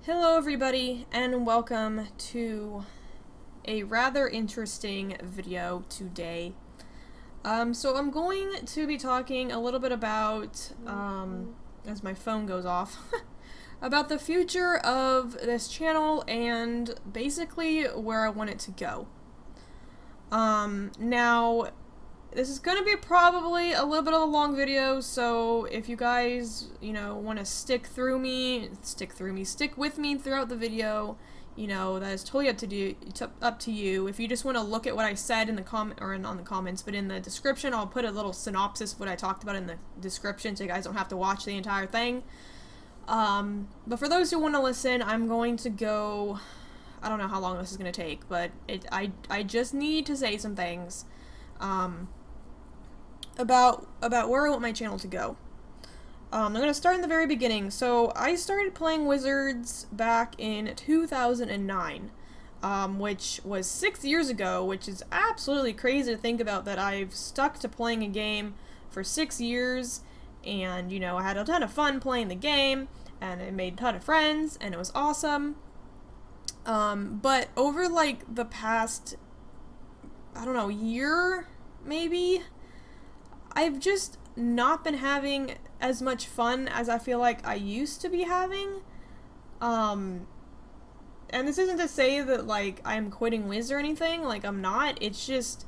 Hello everybody, and welcome to a rather interesting video today. So I'm going to be talking a little bit about, as my phone goes off, about the future of this channel and basically where I want it to go. Now, this is going to be probably a little bit of a long video, so if you guys, want to stick with me throughout the video, that is totally up to you. If you just want to look at what I said in the on the comments, but in the description, I'll put a little synopsis of what I talked about in the description, so you guys don't have to watch the entire thing. But for those who want to listen, I'm going to go. I don't know how long this is going to take, but I just need to say some things. About where I want my channel to go. I'm going to start in the very beginning. So I started playing Wizards back in 2009, which was 6 years ago, which is absolutely crazy to think about that I've stuck to playing a game for 6 years, and, I had a ton of fun playing the game, and I made a ton of friends, and it was awesome. But over, the past, I don't know, year, maybe, I've just not been having as much fun as I feel like I used to be having. And this isn't to say that, I'm quitting Wiz or anything. I'm not. It's just,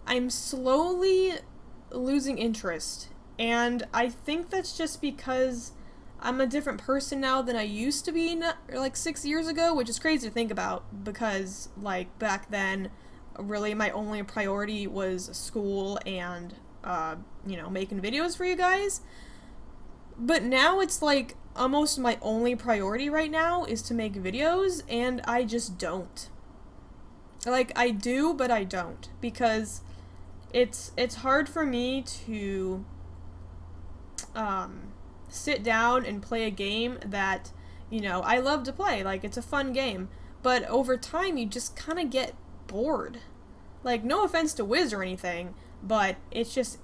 I'm slowly losing interest. And I think that's just because I'm a different person now than I used to be, 6 years ago, which is crazy to think about because, back then, really my only priority was school and making videos for you guys. But now it's almost my only priority right now is to make videos, and I just don't. I do, but I don't, because it's hard for me to sit down and play a game that, I love to play. It's a fun game, but over time you just kind of get bored. No offense to Wiz or anything, but there's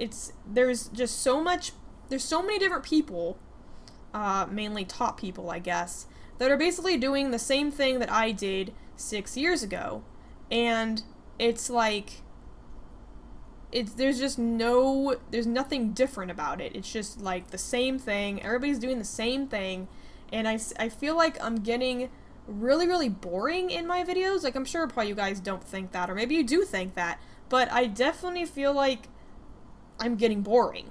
so many different people, mainly top people, I guess, that are basically doing the same thing that I did 6 years ago, and there's nothing different about it. It's just the same thing. Everybody's doing the same thing, and I feel like I'm getting really, really boring in my videos. I'm sure probably you guys don't think that, or maybe you do think that, but I definitely feel like I'm getting boring.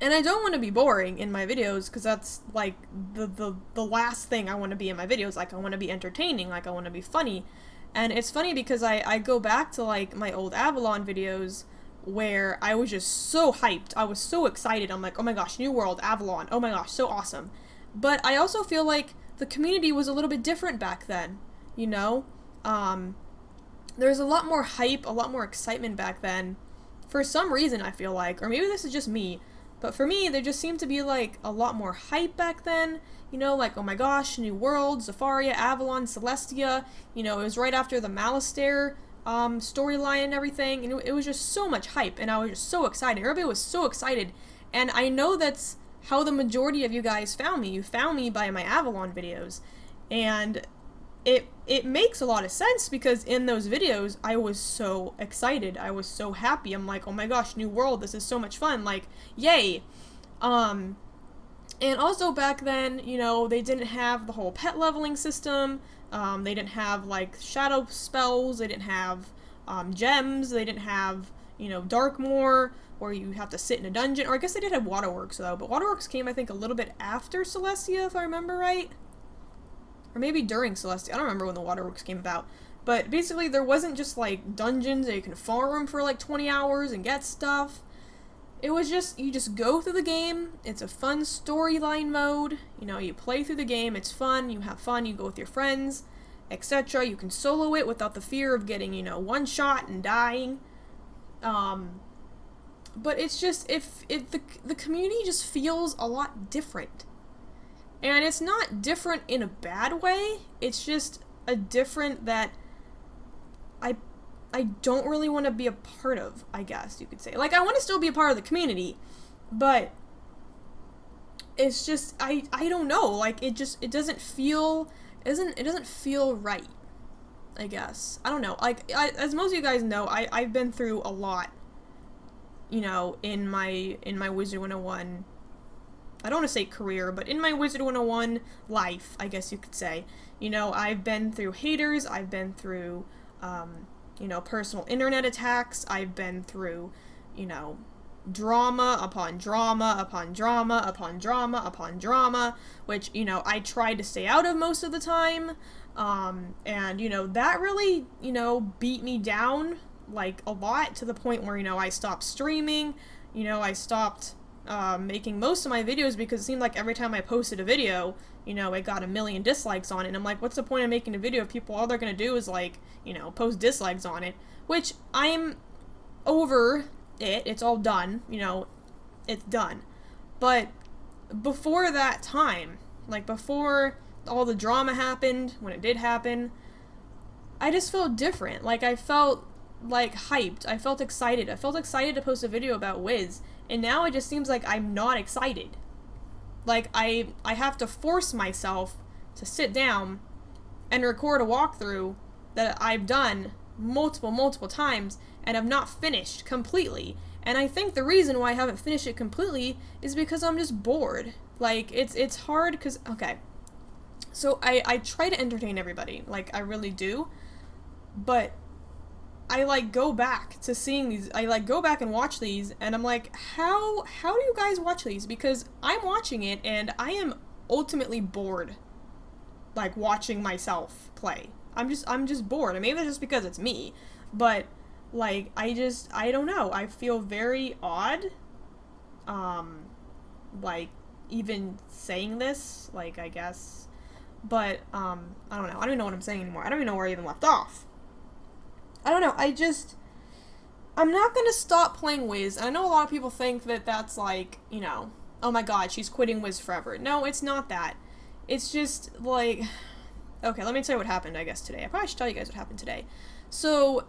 And I don't want to be boring in my videos, because that's, the last thing I want to be in my videos. I want to be entertaining, I want to be funny. And it's funny because I go back to, my old Avalon videos where I was just so hyped. I was so excited. I'm like, oh my gosh, New World, Avalon, oh my gosh, so awesome. But I also feel like the community was a little bit different back then, There's a lot more hype, a lot more excitement back then. For some reason, I feel like, or maybe this is just me, but for me, there just seemed to be, a lot more hype back then, oh my gosh, New World, Zafaria, Avalon, Celestia, it was right after the Malistaire, storyline and everything, and it was just so much hype, and I was just so excited. Everybody was so excited, and I know that's how the majority of you guys found me. You found me by my Avalon videos, and it makes a lot of sense, because in those videos, I was so excited. I was so happy. I'm like, oh my gosh, New World, this is so much fun, yay. And also back then, they didn't have the whole pet leveling system, they didn't have, shadow spells, they didn't have, gems, they didn't have, Darkmoor, where you have to sit in a dungeon, or I guess they did have Waterworks, though, but Waterworks came, I think, a little bit after Celestia, if I remember right. Or maybe during Celestia. I don't remember when the Waterworks came about. But basically, there wasn't just, dungeons that you can farm for, 20 hours and get stuff. It was just, you just go through the game. It's a fun storyline mode. You play through the game. It's fun. You have fun. You go with your friends, etc. You can solo it without the fear of getting, one shot and dying. But it's just, if the community just feels a lot different. And it's not different in a bad way, it's just a different that I don't really want to be a part of, I guess you could say. I want to still be a part of the community, but it's just, I don't know, like, it doesn't feel, it doesn't feel right, I guess. I don't know, like, as most of you guys know, I've been through a lot, you know, in my Wizard101, I don't want to say career, but in my Wizard101 life, I guess you could say. You know, I've been through haters, I've been through, you know, personal internet attacks, I've been through, you know, drama upon drama upon drama upon drama upon drama, which, you know, I tried to stay out of most of the time, and, you know, that really, you know, beat me down, like, a lot, to the point where, you know, I stopped streaming, you know, I stopped making most of my videos because it seemed like every time I posted a video, you know, it got a million dislikes on it, and I'm like, what's the point of making a video if people, all they're gonna do is, like, you know, post dislikes on it, which I'm over it, it's all done, you know, it's done. But before that time, like, before all the drama happened, when it did happen, I just felt different. Like, I felt, like, hyped, I felt excited to post a video about Wiz, and now it just seems like I'm not excited. Like, I have to force myself to sit down and record a walkthrough that I've done multiple times and have not finished completely. And I think the reason why I haven't finished it completely is because I'm just bored. Like, it's hard because, okay, so I try to entertain everybody, like, I really do, but I, like, go back to seeing these, I, like, go back and watch these, and I'm like, how do you guys watch these? Because I'm watching it, and I am ultimately bored, like, watching myself play. I'm just bored, and maybe that's just because it's me, but, like, I don't know, I feel very odd, like, even saying this, like, I guess, but, I don't know, I don't even know what I'm saying anymore, I don't even know where I even left off. I don't know, I'm not gonna stop playing Wiz. I know a lot of people think that that's like, you know, oh my god, she's quitting Wiz forever. No, it's not that. It's just, like, okay, let me tell you what happened, I guess, today. I probably should tell you guys what happened today. So,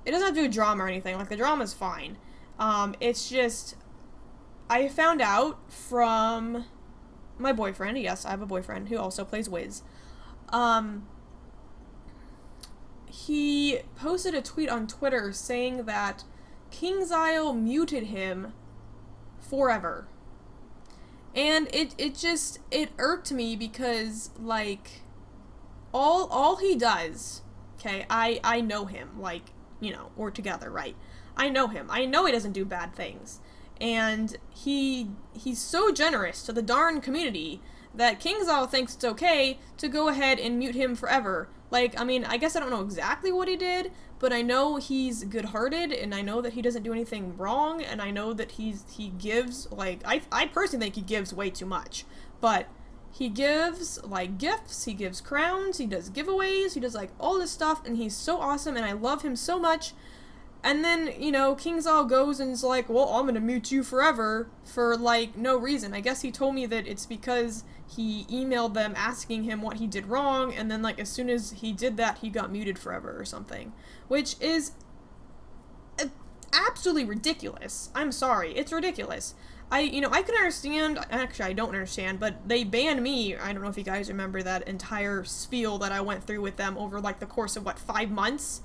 it doesn't have to do with drama or anything, like, the drama's fine. It's just, I found out from my boyfriend, yes, I have a boyfriend who also plays Wiz, he posted a tweet on Twitter saying that KingsIsle muted him forever. And it irked me because, like, all he does, okay, I know him, like, you know, we're together, right? I know him. I know he doesn't do bad things. And he's so generous to the darn community that KingsIsle thinks it's okay to go ahead and mute him forever. Like, I mean, I guess I don't know exactly what he did, but I know he's good-hearted, and I know that he doesn't do anything wrong, and I know that he gives, like, I personally think he gives way too much, but he gives, like, gifts, he gives crowns, he does giveaways, he does, like, all this stuff, and he's so awesome, and I love him so much. And then, you know, KingsIsle goes and is like, well, I'm gonna mute you forever for, like, no reason. I guess he told me that it's because he emailed them asking him what he did wrong, and then, like, as soon as he did that, he got muted forever or something. Which is absolutely ridiculous. I'm sorry. It's ridiculous. I can understand, actually I don't understand, but they banned me, I don't know if you guys remember that entire spiel that I went through with them over, like, the course of, what, 5 months?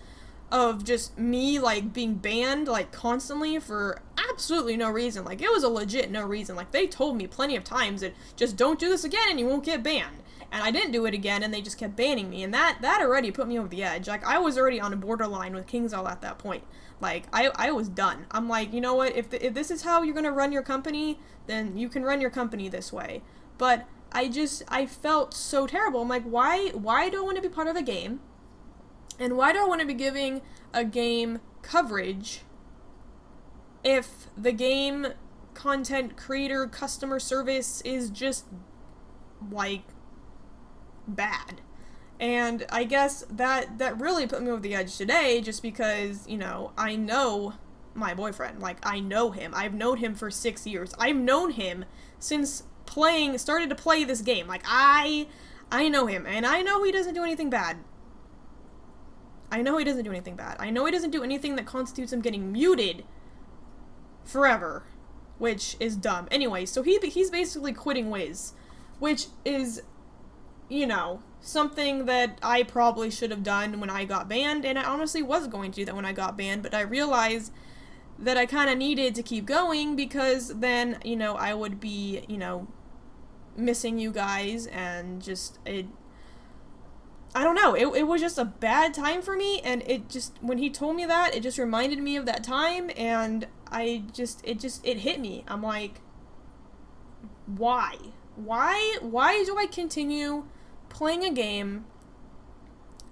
Of just me, like, being banned, like, constantly for absolutely no reason. Like, it was a legit no reason. Like, they told me plenty of times that just don't do this again and you won't get banned. And I didn't do it again and they just kept banning me. And that already put me over the edge. Like, I was already on a borderline with KingsIsle at that point. Like, I was done. I'm like, you know what, if this is how you're gonna run your company, then you can run your company this way. But I felt so terrible. I'm like, why do I want to be part of a game? And why do I want to be giving a game coverage if the game content creator customer service is just, like, bad? And I guess that really put me over the edge today, just because, you know, I know my boyfriend. Like, I know him. I've known him for 6 years. I've known him since started to play this game. Like, I know him, and I know he doesn't do anything bad. I know he doesn't do anything that constitutes him getting muted forever. which is dumb. Anyway, so he's basically quitting Wiz, which is, you know, something that I probably should have done when I got banned, and I honestly was going to do that when I got banned, but I realized that I kind of needed to keep going because then, you know, I would be, you know, missing you guys, and just, I don't know, it was just a bad time for me, and it just, when he told me that, it just reminded me of that time, and it hit me. I'm like, why? Why do I continue playing a game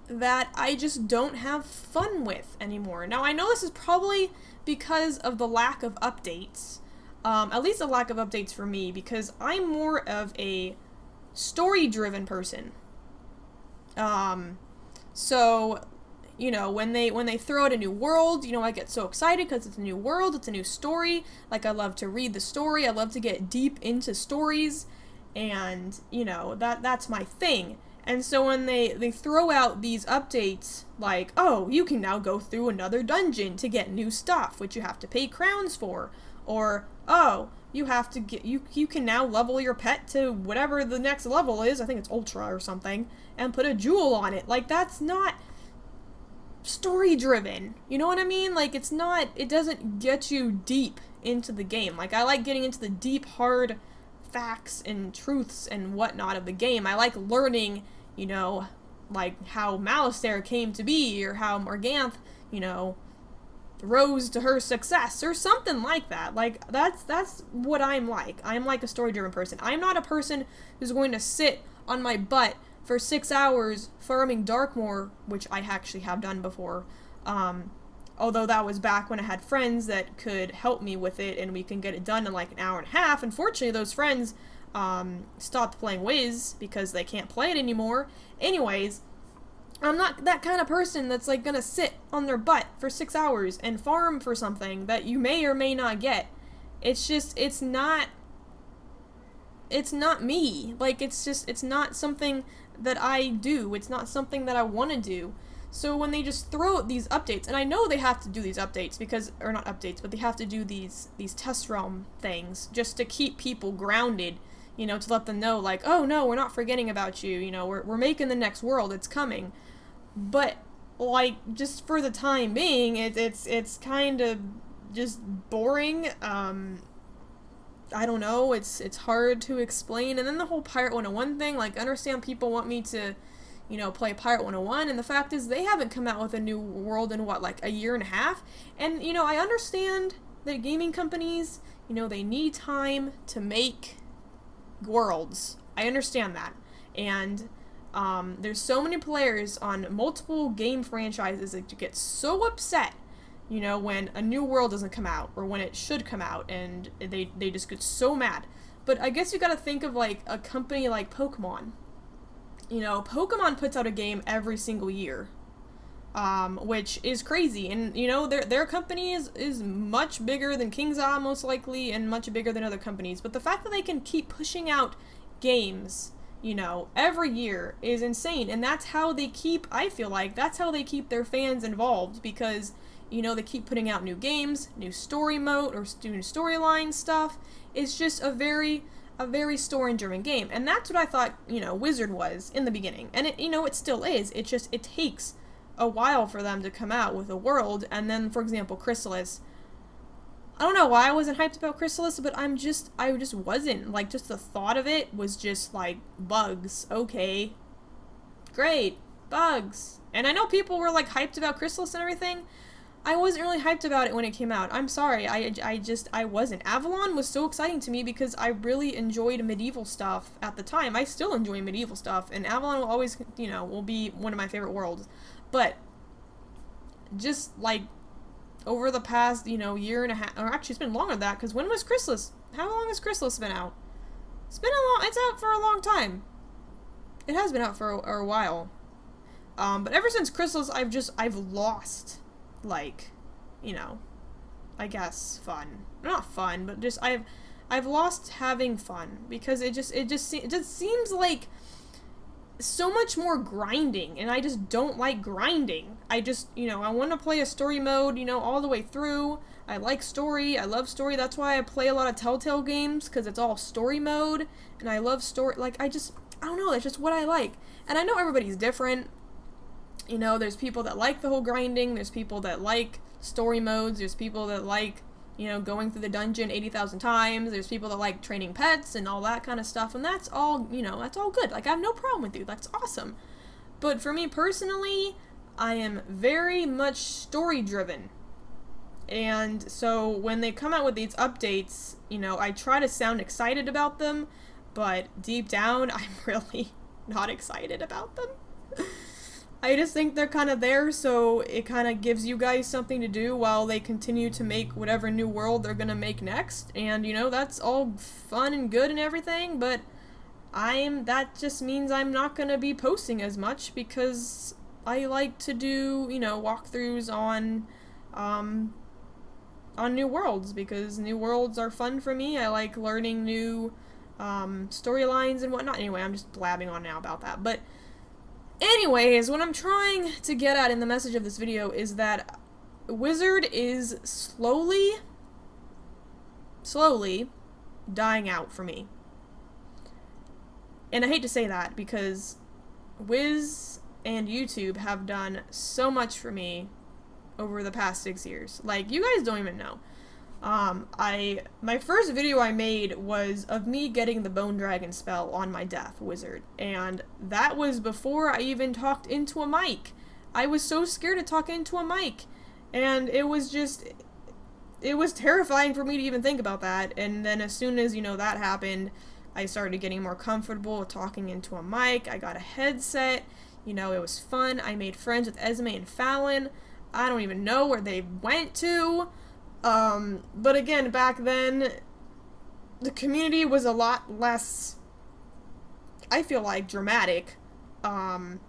that I just don't have fun with anymore? Now, I know this is probably because of the lack of updates, at least a lack of updates for me, because I'm more of a story-driven person. So, you know, when they throw out a new world, you know, I get so excited because it's a new world, it's a new story. Like, I love to read the story, I love to get deep into stories, and, you know, that's my thing. And so when they throw out these updates, like, oh, you can now go through another dungeon to get new stuff, which you have to pay crowns for, or, oh, you have to get, you can now level your pet to whatever the next level is, I think it's Ultra or something, and put a jewel on it. Like, that's not story driven, you know what I mean? Like, it's not, it doesn't get you deep into the game. Like, I like getting into the deep, hard facts and truths and whatnot of the game. I like learning, you know, like how Malistaire came to be, or how Morganth, you know, rose to her success, or something like that. Like, that's what I'm like. I'm like a story-driven person. I'm not a person who's going to sit on my butt for 6 hours farming Darkmoor, which I actually have done before. Although that was back when I had friends that could help me with it, and we can get it done in like an hour and a half. Unfortunately, those friends stopped playing Wiz because they can't play it anymore. Anyways, I'm not that kind of person that's like gonna sit on their butt for 6 hours and farm for something that you may or may not get. It's just, it's not me. Like, it's not something that I do. It's not something that I want to do. So when they just throw out these updates, and I know they have to do these updates because, or not updates, but they have to do these test realm things just to keep people grounded, you know, to let them know, like, oh no, we're not forgetting about you, you know, we're making the next world, it's coming. But, like, just for the time being, it's kind of just boring. I don't know, it's hard to explain. And then the whole Pirate 101 thing, like, I understand people want me to, you know, play Pirate 101, and the fact is they haven't come out with a new world in, what, like a year and a half? And, you know, I understand that gaming companies, you know, they need time to make worlds. I understand that. And there's so many players on multiple game franchises that get so upset, you know, when a new world doesn't come out, or when it should come out, and they just get so mad. But I guess you gotta think of, like, a company like Pokemon. You know, Pokemon puts out a game every single year, which is crazy. And, you know, their company is much bigger than King's Eye, most likely, and much bigger than other companies. But the fact that they can keep pushing out games, you know, every year is insane. And that's how they keep, I feel like, that's how they keep their fans involved, because, you know, they keep putting out new games, new story mode, or new storyline stuff. It's just a very story-driven game. And that's what I thought, you know, Wizard was in the beginning. And it, you know, it still is. It just, it takes a while for them to come out with a world. And then, for example, Chrysalis. I don't know why I wasn't hyped about Chrysalis, but I just wasn't. Like, just the thought of it was just like, bugs. Okay. Great. Bugs. And I know people were, like, hyped about Chrysalis and everything. I wasn't really hyped about it when it came out. I'm sorry, I wasn't. Avalon was so exciting to me because I really enjoyed medieval stuff at the time. I still enjoy medieval stuff, and Avalon will always, you know, will be one of my favorite worlds. But, just, like, over the past, you know, year and a half, or actually it's been longer than that, because when was Chrysalis? How long has Chrysalis been out? It's out for a long time. It has been out for a while. But ever since Chrysalis, I've lost, like, you know, I guess fun. Not fun, but just I've lost having fun, because it just seems like so much more grinding, and I just don't like grinding. I just, you know, I want to play a story mode, you know, all the way through. I like story. I love story. That's why I play a lot of Telltale games, because it's all story mode, and I love story. Like, I don't know, that's just what I like. And I know everybody's different. You know, there's people that like the whole grinding, there's people that like story modes, there's people that like, you know, going through the dungeon 80,000 times, there's people that like training pets and all that kind of stuff, and that's all, you know, that's all good. Like, I have no problem with you, that's awesome. But for me personally, I am very much story driven. And so when they come out with these updates, you know, I try to sound excited about them, but deep down, I'm really not excited about them. I just think they're kind of there, so it kind of gives you guys something to do while they continue to make whatever new world they're gonna make next. And, you know, that's all fun and good and everything, but that just means I'm not gonna be posting as much, because I like to do, you know, walkthroughs on new worlds, because new worlds are fun for me. I like learning new storylines and whatnot. Anyway, I'm just blabbing on now about that. But anyways, what I'm trying to get at in the message of this video is that Wizard is slowly dying out for me. And I hate to say that, because Wiz and YouTube have done so much for me over the past 6 years. Like, you guys don't even know. My first video I made was of me getting the Bone Dragon spell on my death wizard, and that was before I even talked into a mic. I was so scared to talk into a mic, and it was terrifying for me to even think about that. And then as soon as, you know, that happened, I started getting more comfortable with talking into a mic. I got a headset, you know, it was fun. I made friends with Esme and Fallon. I don't even know where they went to. But again, back then, the community was a lot less, I feel like, dramatic. And,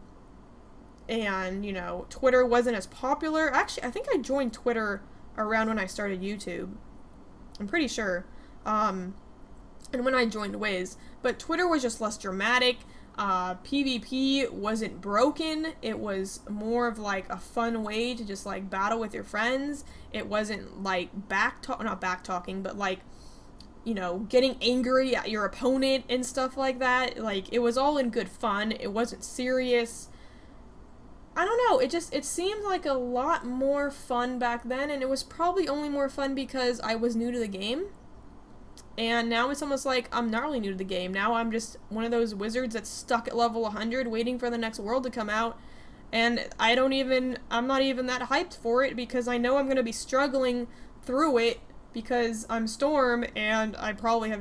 you know, Twitter wasn't as popular. Actually, I think I joined Twitter around when I started YouTube. I'm pretty sure. And when I joined Wiz. But Twitter was just less dramatic. PvP wasn't broken. It was more of like a fun way to just like battle with your friends. It wasn't like not back talking, but like, you know, getting angry at your opponent and stuff like that. Like, it was all in good fun. It wasn't serious. I don't know, it seemed like a lot more fun back then, and it was probably only more fun because I was new to the game. And now it's almost like I'm not really new to the game. Now I'm just one of those wizards that's stuck at level 100 waiting for the next world to come out. And I'm not even that hyped for it, because I know I'm going to be struggling through it because I'm Storm, and I probably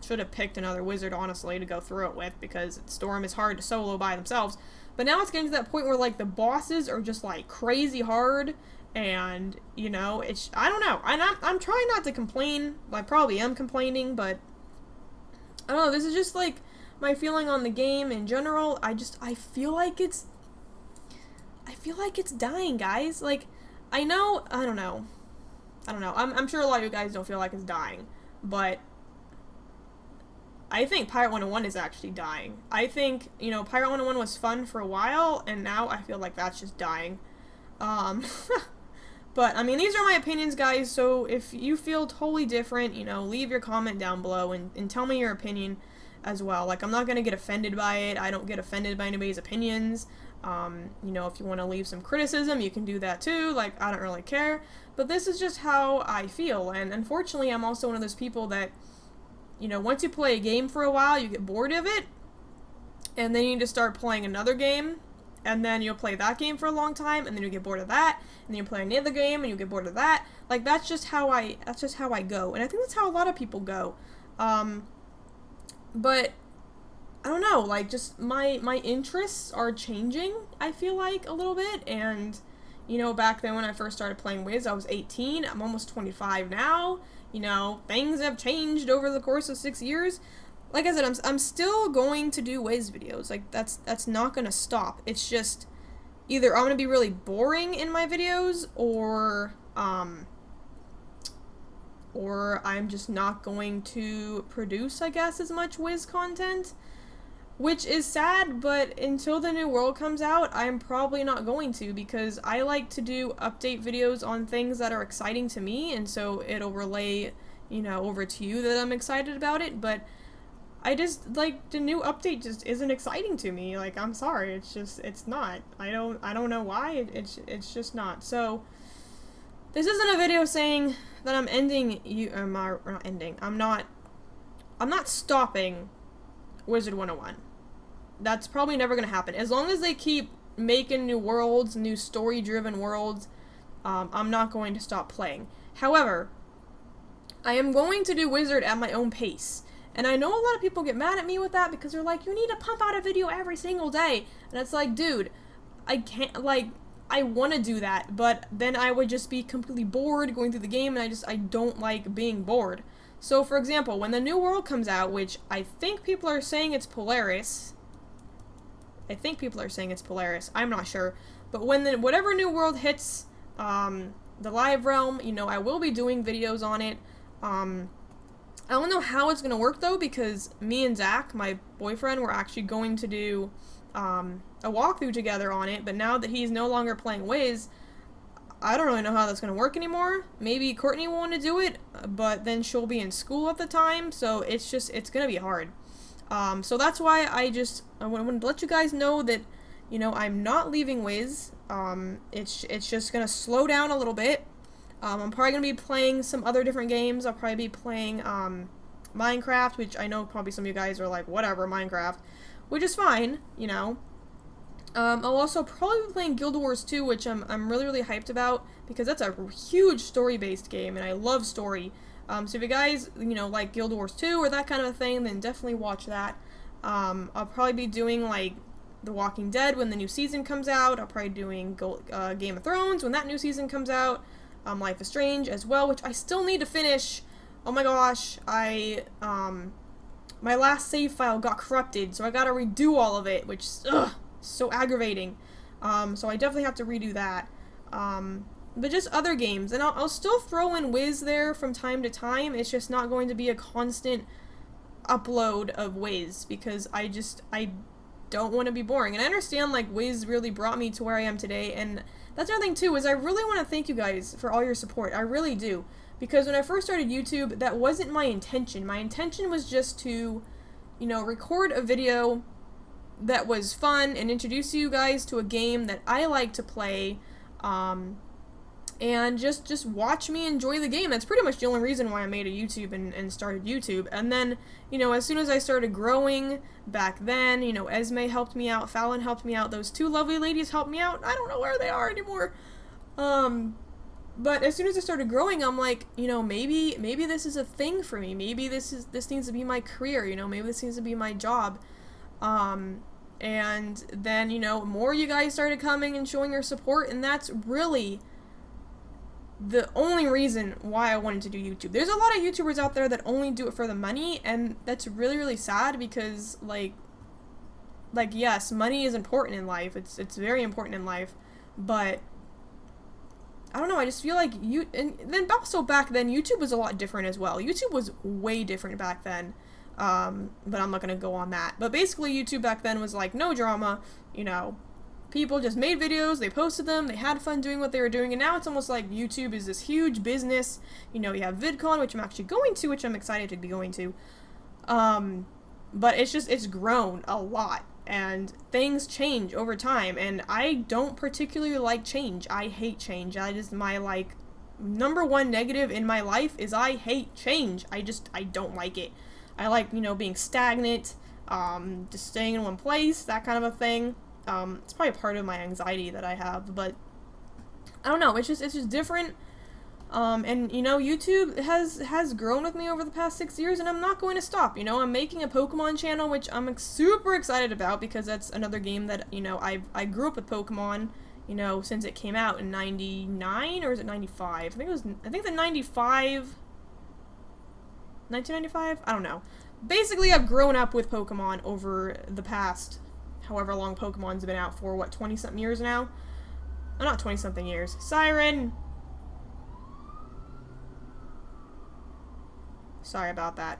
should have picked another wizard, honestly, to go through it with, because Storm is hard to solo by themselves. But now it's getting to that point where, like, the bosses are just, like, crazy hard. And, you know, I don't know, I'm trying not to complain. I probably am complaining, but I don't know, this is just, like, my feeling on the game in general. I feel like it's dying, guys. Like, I don't know, I'm sure a lot of you guys don't feel like it's dying, but I think Pirate 101 is actually dying. I think, you know, Pirate 101 was fun for a while, and now I feel like that's just dying. But, I mean, these are my opinions, guys, so if you feel totally different, you know, leave your comment down below and tell me your opinion as well. Like, I'm not going to get offended by it. I don't get offended by anybody's opinions. You know, if you want to leave some criticism, you can do that too. Like, I don't really care. But this is just how I feel, and unfortunately, I'm also one of those people that, you know, once you play a game for a while, you get bored of it, and then you just start playing another game. And then you'll play that game for a long time, and then you get bored of that, and then you play another game, and you get bored of that. Like, that's just how I go, and I think that's how a lot of people go. But I don't know, like, just my interests are changing, I feel like, a little bit. And, you know, back then when I first started playing Wiz, I was 18. I'm almost 25 now. You know, things have changed over the course of 6 years. Like I said, I'm still going to do Wiz videos. Like, that's not gonna stop. It's just either I'm gonna be really boring in my videos, or I'm just not going to produce, I guess, as much Wiz content. Which is sad, but until the new world comes out, I'm probably not going to, because I like to do update videos on things that are exciting to me, and so it'll relay, over to you that I'm excited about it, but I just, like, the new update just isn't exciting to me. Like, I'm sorry, it's not. I don't know why, it's just not. So, this isn't a video saying that I'm ending, I'm not stopping Wizard101. That's probably never going to happen. As long as they keep making new worlds, new story-driven worlds, I'm not going to stop playing. However, I am going to do Wizard at my own pace. And I know a lot of people get mad at me with that because they're like, you need to pump out a video every single day. And it's like, dude, I can't, like, I want to do that, but then I would just be completely bored going through the game, and I don't like being bored. So, for example, when the new world comes out, which I think people are saying it's Polaris, I'm not sure, but when whatever new world hits, the live realm, I will be doing videos on it. I don't know how it's gonna work though, because me and Zach, my boyfriend, were actually going to do, a walkthrough together on it, but now that he's no longer playing Wiz, I don't really know how that's going to work anymore. Maybe Courtney will want to do it, but then she'll be in school at the time, so it's going to be hard. So that's why I want to let you guys know that, I'm not leaving Wiz. It's just going to slow down a little bit. I'm probably going to be playing some other different games. I'll probably be playing, Minecraft, which I know probably some of you guys are like, whatever, Minecraft, which is fine, I'll also probably be playing Guild Wars 2, which I'm really, really hyped about, because that's a huge story-based game, and I love story. So if you guys, like Guild Wars 2 or that kind of a thing, then definitely watch that. I'll probably be doing, like, The Walking Dead when the new season comes out. I'll probably be doing Game of Thrones when that new season comes out. Life is Strange as well, which I still need to finish. Oh my gosh, my last save file got corrupted, so I gotta redo all of it, which, so aggravating. So I definitely have to redo that. But just other games, and I'll still throw in Wiz there from time to time. It's just not going to be a constant upload of Wiz, because I don't want to be boring. And I understand, like, Wiz really brought me to where I am today, and that's another thing too, is I really want to thank you guys for all your support. I really do. Because when I first started YouTube, that wasn't my intention. My intention was just to, record a video that was fun and introduce you guys to a game that I like to play, and just watch me enjoy the game. That's pretty much the only reason why I made a YouTube and started YouTube. And then, as soon as I started growing back then, Esme helped me out, Fallon helped me out, those two lovely ladies helped me out. I don't know where they are anymore. But as soon as I started growing, I'm like, maybe this is a thing for me. Maybe this needs to be my career, maybe this needs to be my job. And then, more you guys started coming and showing your support, and that's really the only reason why I wanted to do YouTube. There's a lot of YouTubers out there that only do it for the money, and that's really, really sad, because, like, yes, money is important in life. It's very important in life, but I don't know, I just feel like and then also back then, YouTube was a lot different as well. YouTube was way different back then. But I'm not gonna go on that. But basically, YouTube back then was like, no drama, people just made videos, they posted them, they had fun doing what they were doing, and now it's almost like YouTube is this huge business. You have VidCon, which I'm actually going to, which I'm excited to be going to. But it's grown a lot, and things change over time, and I don't particularly like change. I hate change. That is my, like, number one negative in my life is I hate change. I don't like it. I like, being stagnant, just staying in one place, that kind of a thing. It's probably part of my anxiety that I have, but I don't know, it's just different. And, YouTube has grown with me over the past 6 years, and I'm not going to stop. I'm making a Pokemon channel, which I'm super excited about, because that's another game that, I grew up with Pokemon, since it came out in 99, or is it 95? I think the 1995? I don't know. Basically, I've grown up with Pokemon over the past however long Pokemon's been out for, 20-something years now? Not 20-something years. Siren! Sorry about that.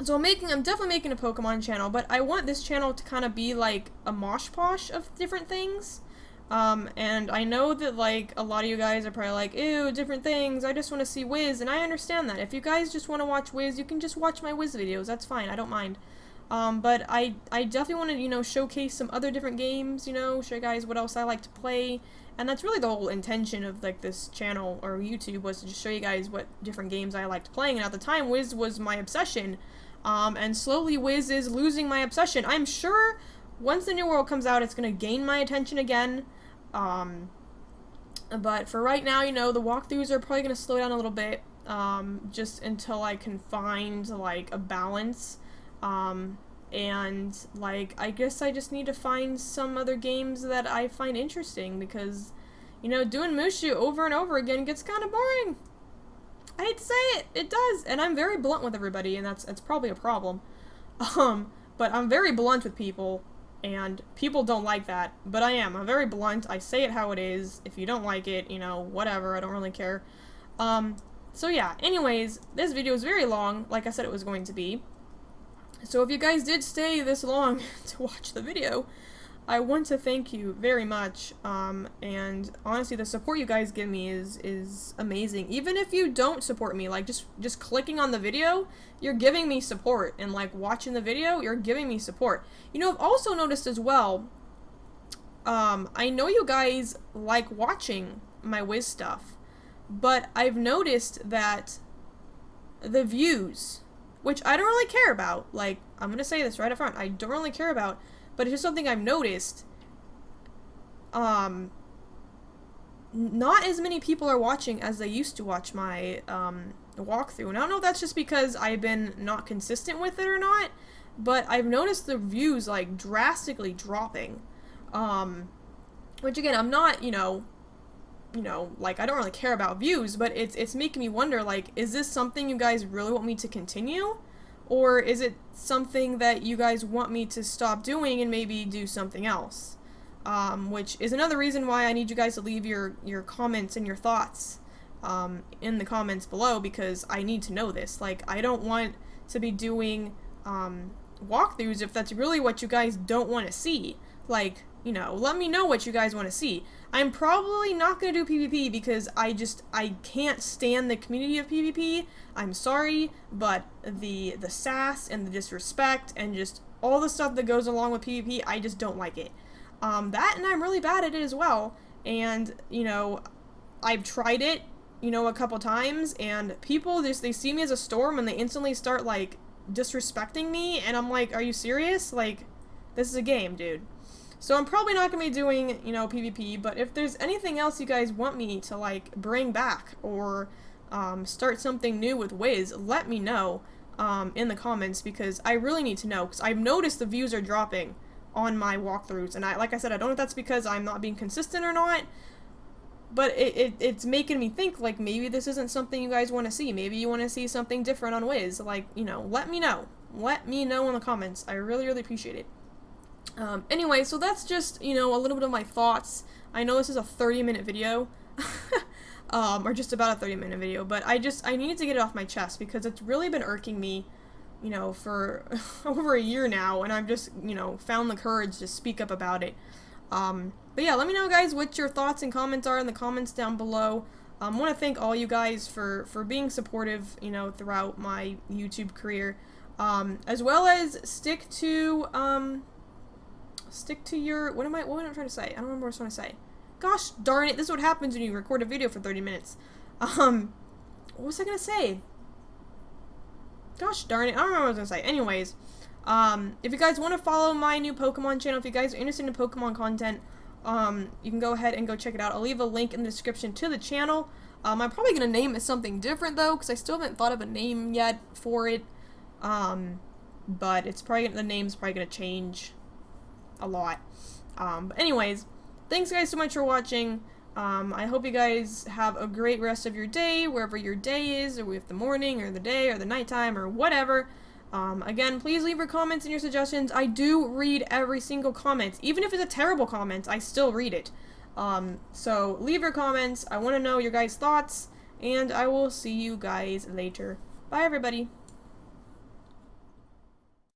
So I'm definitely making a Pokemon channel, but I want this channel to kind of be like a mosh posh of different things. And I know that, like, a lot of you guys are probably like, ew, different things, I just want to see Wiz, and I understand that. If you guys just want to watch Wiz, you can just watch my Wiz videos, that's fine, I don't mind. But I definitely want to, you know, showcase some other different games, you know, show you guys what else I like to play, and that's really the whole intention of, like, this channel, or YouTube, was to just show you guys what different games I liked playing, and at the time, Wiz was my obsession, and slowly Wiz is losing my obsession. I'm sure once the New World comes out, it's going to gain my attention again. But for right now, you know, the walkthroughs are probably going to slow down a little bit, just until I can find, like, a balance, and, like, I guess I just need to find some other games that I find interesting, because, you know, doing Mushu over and over again gets kind of boring. I hate to say it, it does, and I'm very blunt with everybody, and that's probably a problem, but I'm very blunt with people, and people don't like that, but I'm very blunt, I say it how it is. If you don't like it, you know, whatever, I don't really care. So yeah, anyways, this video is very long, like I said it was going to be. So if you guys did stay this long to watch the video, I want to thank you very much, and honestly, the support you guys give me is amazing. Even if you don't support me, like, just clicking on the video, you're giving me support, and, like, watching the video, you're giving me support. You know, I've also noticed as well, I know you guys like watching my Wiz stuff, but I've noticed that the views, which I don't really care about, like, I'm gonna say this right up front, I don't really care about, but it's just something I've noticed. Not as many people are watching as they used to watch my walkthrough. And I don't know if that's just because I've been not consistent with it or not, but I've noticed the views, like, drastically dropping. Which again, I'm not, you know, like, I don't really care about views, but it's making me wonder, like, is this something you guys really want me to continue? Or is it something that you guys want me to stop doing and maybe do something else? Which is another reason why I need you guys to leave your comments and your thoughts in the comments below, because I need to know this. Like, I don't want to be doing walkthroughs if that's really what you guys don't want to see. Like, you know, let me know what you guys want to see. I'm probably not going to do PvP because I can't stand the community of PvP. I'm sorry, but the sass and the disrespect and just all the stuff that goes along with PvP, I just don't like it. That, and I'm really bad at it as well. And, you know, I've tried it, you know, a couple times, and people they see me as a storm and they instantly start, like, disrespecting me, and I'm like, are you serious? Like, this is a game, dude. So I'm probably not going to be doing, you know, PvP, but if there's anything else you guys want me to, like, bring back, or start something new with Wiz, let me know in the comments, because I really need to know, because I've noticed the views are dropping on my walkthroughs, and like I said, I don't know if that's because I'm not being consistent or not, but it's making me think, like, maybe this isn't something you guys want to see. Maybe you want to see something different on Wiz. Like, you know, let me know. Let me know in the comments. I really, really appreciate it. Anyway, so that's just, you know, a little bit of my thoughts. I know this is a 30-minute video, or just about a 30-minute video, but I needed to get it off my chest because it's really been irking me, you know, for over a year now, and I've just, you know, found the courage to speak up about it. But yeah, let me know, guys, what your thoughts and comments are in the comments down below. I want to thank all you guys for being supportive, you know, throughout my YouTube career, as well as stick to your, what am I trying to say? I don't remember what I was trying to say. Gosh darn it, this is what happens when you record a video for 30 minutes. What was I gonna say? Gosh darn it, I don't remember what I was gonna say. Anyways, if you guys want to follow my new Pokemon channel, if you guys are interested in Pokemon content, you can go ahead and go check it out. I'll leave a link in the description to the channel. I'm probably gonna name it something different though, because I still haven't thought of a name yet for it. But it's probably the name's probably gonna change a lot. But anyways, thanks guys so much for watching. I hope you guys have a great rest of your day, wherever your day is, or with the morning, or the day, or the nighttime, or whatever. Again, please leave your comments and your suggestions. I do read every single comment. Even if it's a terrible comment, I still read it. So leave your comments. I want to know your guys' thoughts, and I will see you guys later. Bye, everybody.